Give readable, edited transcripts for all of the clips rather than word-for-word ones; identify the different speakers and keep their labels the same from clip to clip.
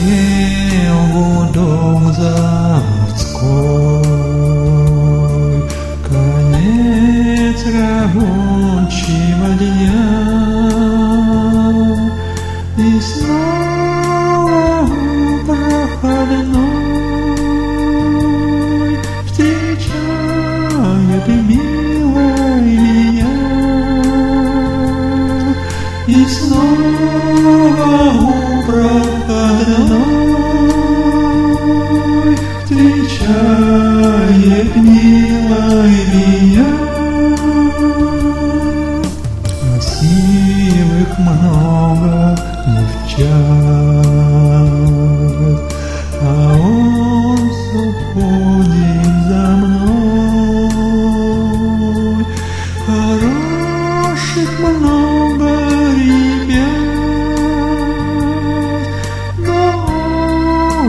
Speaker 1: Пел гудок заводской, конец рабочего дня, и снова проходной встречает милая меня, и снова проходной встречает милая меня. Красивых много девчат, а он все ходит за мной. Хороших много ребят, но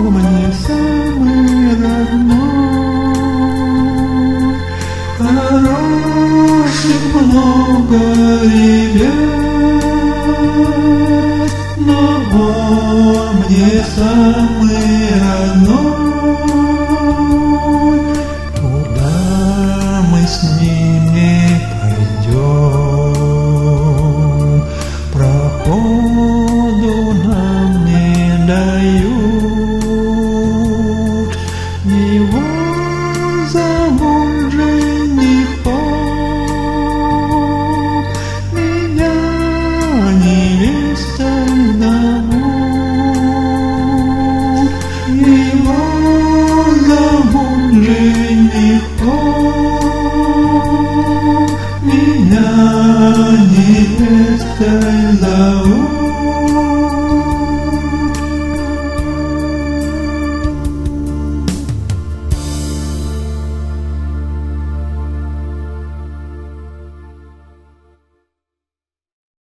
Speaker 1: мне самый родной. Хороших много ребят, но он мне самый родной.